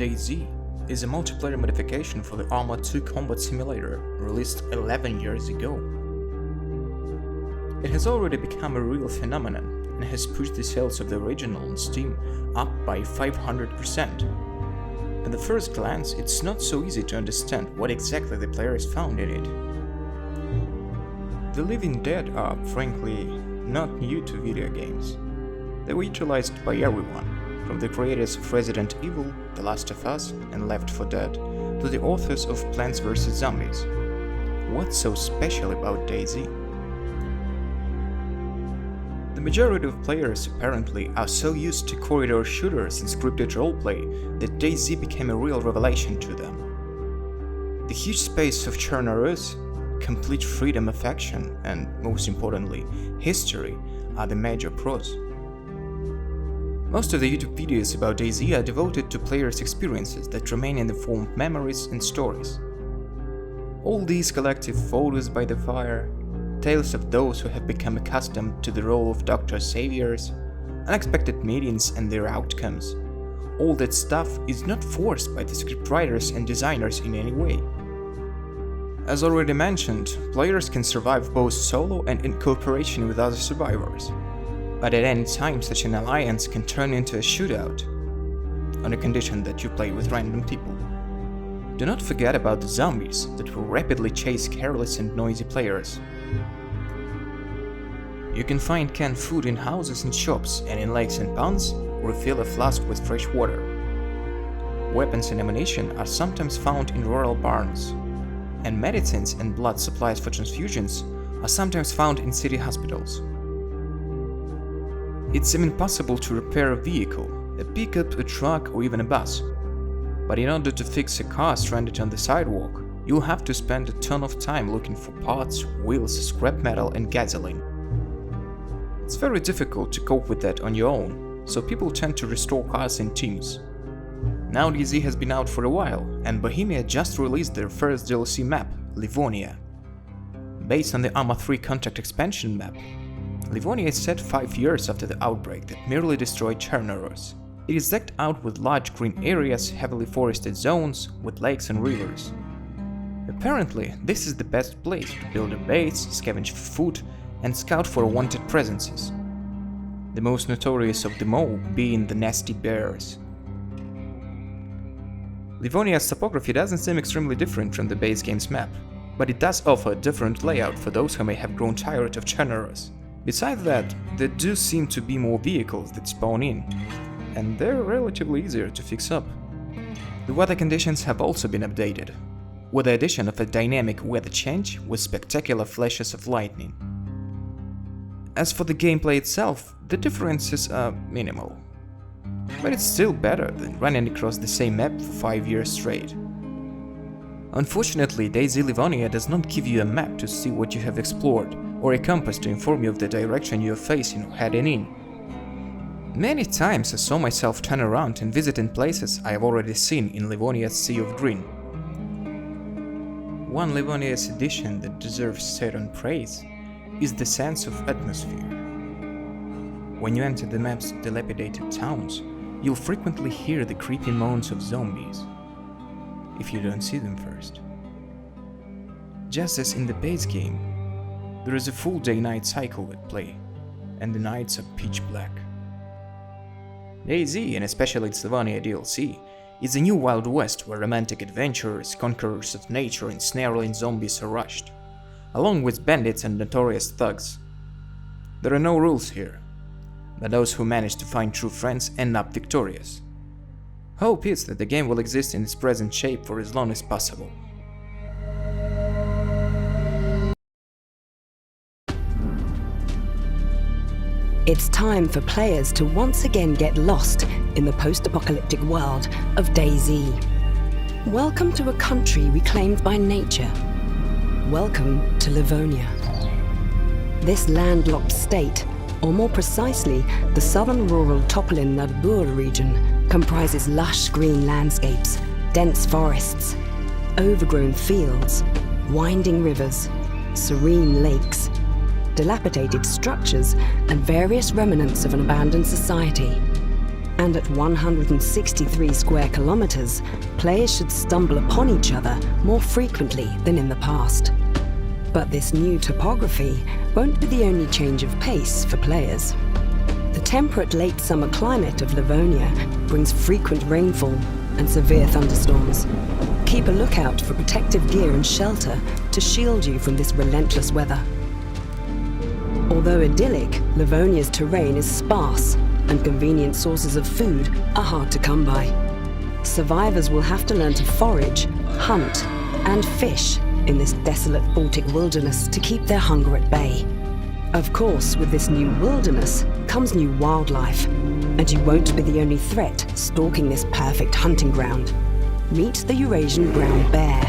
DayZ is a multiplayer modification for the Arma 2 combat simulator released 11 years ago. It has already become a real phenomenon and has pushed the sales of the original on Steam up by 500%. At the first glance, it's not so easy to understand what exactly the players found in it. The living dead are, frankly, not new to video games. They were utilized by everyone, from the creators of Resident Evil, The Last of Us, and Left 4 Dead, to the authors of Plants vs. Zombies. What's so special about DayZ? The majority of players apparently are so used to corridor shooters and scripted roleplay that DayZ became a real revelation to them. The huge space of Chernarus, complete freedom of action, and most importantly, history are the major pros. Most of the YouTube videos about DayZ are devoted to players' experiences that remain in the form of memories and stories. All these collective photos by the fire, tales of those who have become accustomed to the role of doctor saviors, unexpected meetings and their outcomes, all that stuff is not forced by the scriptwriters and designers in any way. As already mentioned, players can survive both solo and in cooperation with other survivors. But at any time such an alliance can turn into a shootout, on a condition that you play with random people. Do not forget about the zombies that will rapidly chase careless and noisy players. You can find canned food in houses and shops, and in lakes and ponds, refill a flask with fresh water. Weapons and ammunition are sometimes found in rural barns, and medicines and blood supplies for transfusions are sometimes found in city hospitals. It's even possible to repair a vehicle, a pickup, a truck, or even a bus. But in order to fix a car stranded on the sidewalk, you'll have to spend a ton of time looking for parts, wheels, scrap metal, and gasoline. It's very difficult to cope with that on your own, so people tend to restore cars in teams. Now DayZ has been out for a while, and Bohemia just released their first DLC map, Livonia. Based on the Arma 3 Contact expansion map, Livonia is set 5 years after the outbreak that nearly destroyed Chernarus. It is decked out with large green areas, heavily forested zones, with lakes and rivers. Apparently, this is the best place to build a base, scavenge for food, and scout for wanted presences. The most notorious of them all being the nasty bears. Livonia's topography doesn't seem extremely different from the base game's map, but it does offer a different layout for those who may have grown tired of Chernarus. Besides that, there do seem to be more vehicles that spawn in, and they're relatively easier to fix up. The weather conditions have also been updated, with the addition of a dynamic weather change with spectacular flashes of lightning. As for the gameplay itself, the differences are minimal, but it's still better than running across the same map for 5 years straight. Unfortunately, DayZ Livonia does not give you a map to see what you have explored, or a compass to inform you of the direction you are facing or heading in. Many times I saw myself turn around and visit in places I have already seen in Livonia's Sea of Green. One Livonia's addition that deserves certain praise is the sense of atmosphere. When you enter the map's dilapidated towns, you'll frequently hear the creepy moans of zombies, if you don't see them first. Just as in the base game, there is a full day-night cycle at play, and the nights are pitch black. DayZ, and especially its Livonia DLC, is a new Wild West where romantic adventurers, conquerors of nature, and snarling zombies are rushed, along with bandits and notorious thugs. There are no rules here, but those who manage to find true friends end up victorious. Hope is that the game will exist in its present shape for as long as possible. It's time for players to once again get lost in the post-apocalyptic world of DayZ. Welcome to a country reclaimed by nature. Welcome to Livonia. This landlocked state, or more precisely, the southern rural Topolin Nadbur region, comprises lush green landscapes, dense forests, overgrown fields, winding rivers, serene lakes, dilapidated structures, and various remnants of an abandoned society. And at 163 square kilometers, players should stumble upon each other more frequently than in the past. But this new topography won't be the only change of pace for players. The temperate late summer climate of Livonia brings frequent rainfall and severe thunderstorms. Keep a lookout for protective gear and shelter to shield you from this relentless weather. Although idyllic, Livonia's terrain is sparse and convenient sources of food are hard to come by. Survivors will have to learn to forage, hunt, and fish in this desolate Baltic wilderness to keep their hunger at bay. Of course, with this new wilderness comes new wildlife, and you won't be the only threat stalking this perfect hunting ground. Meet the Eurasian brown bear.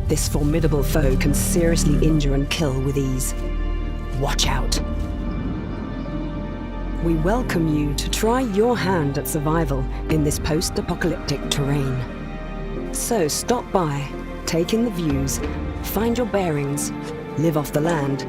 This formidable foe can seriously injure and kill with ease. Watch out. We welcome you to try your hand at survival in this post-apocalyptic terrain. So stop by, take in the views, find your bearings, live off the land,